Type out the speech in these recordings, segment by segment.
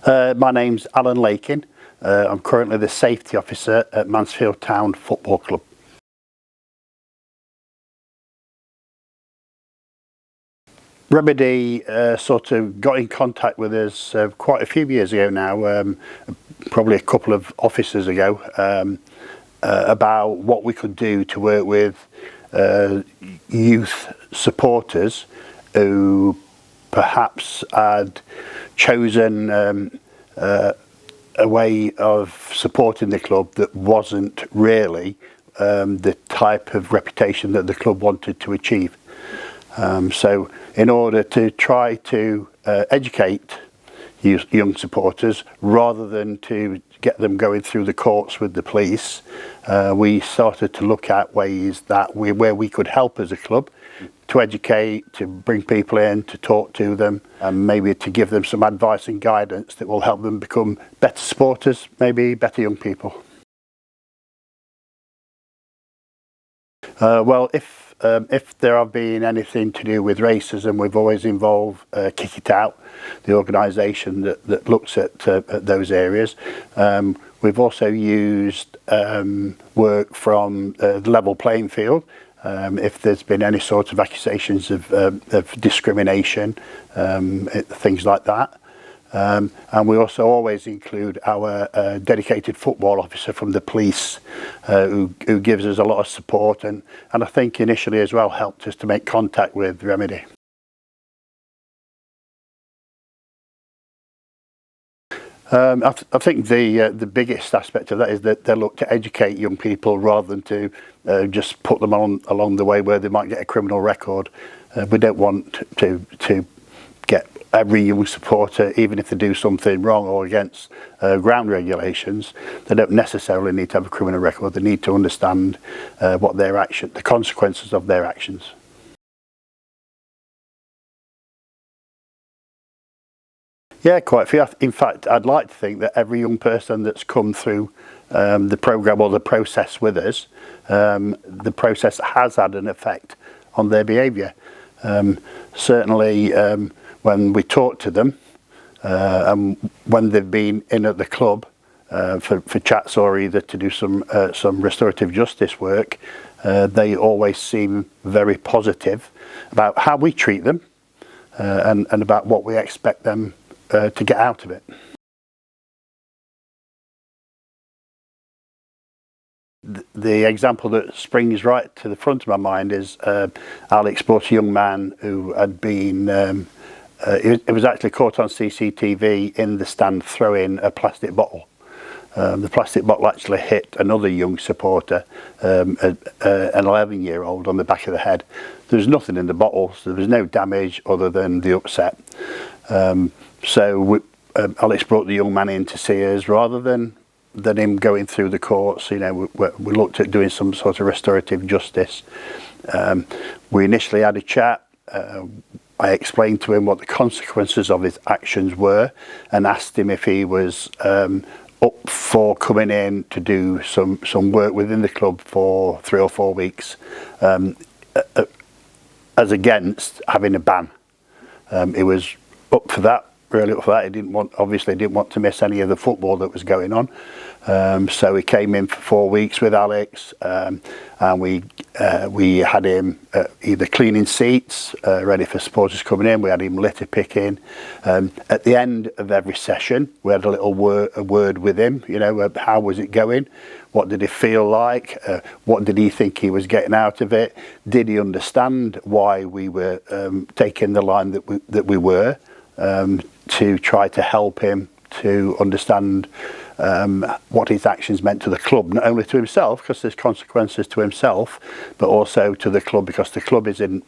My name's Alan Lakin. I'm currently the safety officer at Mansfield Town Football Club. Remedi sort of got in contact with us quite a few years ago now, probably a couple of officers ago, about what we could do to work with youth supporters who perhaps had chosen a way of supporting the club that wasn't really the type of reputation that the club wanted to achieve. So in order to try to educate young supporters rather than to get them going through the courts with the police, we started to look at ways that where we could help as a club to educate, to bring people in, to talk to them, and maybe to give them some advice and guidance that will help them become better supporters, maybe better young people. Well, if there have been anything to do with racism, we've always involved Kick It Out, the organisation that looks at those areas. We've also used work from the Level Playing Field. If there's been any sort of accusations of discrimination, things like that. And we also always include our dedicated football officer from the police, who gives us a lot of support and I think initially as well helped us to make contact with Remedi. I think the biggest aspect of that is that they look to educate young people rather than to just put them on along the way where they might get a criminal record. We don't want to get every young supporter, even if they do something wrong or against ground regulations, they don't necessarily need to have a criminal record. They need to understand what the consequences of their actions. Yeah, quite a few. In fact, I'd like to think that every young person that's come through the programme or the process with us, the process has had an effect on their behaviour. Certainly when we talk to them and when they've been in at the club for chats or either to do some restorative justice work, they always seem very positive about how we treat them and about what we expect them to get out of it. The example that springs right to the front of my mind is Alex brought a young man who had been, it was actually caught on CCTV in the stand throwing a plastic bottle. The plastic bottle actually hit another young supporter, an 11-year-old, on the back of the head. There was nothing in the bottle, so there was no damage other than the upset. So Alex brought the young man in to see us rather than him going through the courts. You know, we looked at doing some sort of restorative justice. We initially had a chat. I explained to him what the consequences of his actions were and asked him if he was up for coming in to do some work within the club for 3 or 4 weeks, as against having a ban. He was up for that, really up for that. He obviously didn't want to miss any of the football that was going on. So he came in for 4 weeks with Alex, and we had him either cleaning seats, ready for supporters coming in. We had him litter picking. At the end of every session, we had a little word with him. You know, how was it going? What did he feel like? What did he think he was getting out of it? Did he understand why we were taking the line that we were, to try to help him to understand what his actions meant to the club, not only to himself, because there's consequences to himself, but also to the club, because the club is in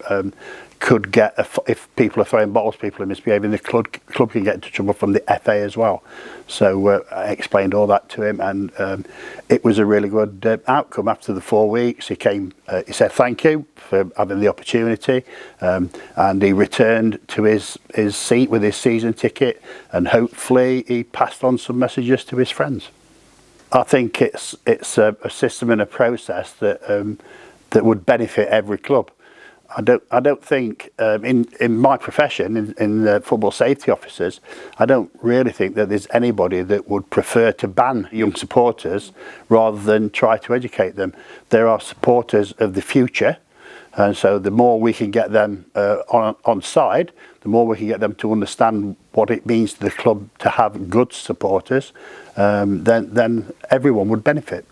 could get, if people are throwing bottles, people are misbehaving, the club can get into trouble from the FA as well. So I explained all that to him, and it was a really good outcome. After the 4 weeks, he came, he said thank you for having the opportunity, and he returned to his seat with his season ticket, and hopefully he passed on some messages to his friends. I think it's a system and a process that would benefit every club. I don't think in my profession, in the football safety officers, I don't really think that there's anybody that would prefer to ban young supporters rather than try to educate them. There are supporters of the future, and so the more we can get them on side, the more we can get them to understand what it means to the club to have good supporters, then everyone would benefit.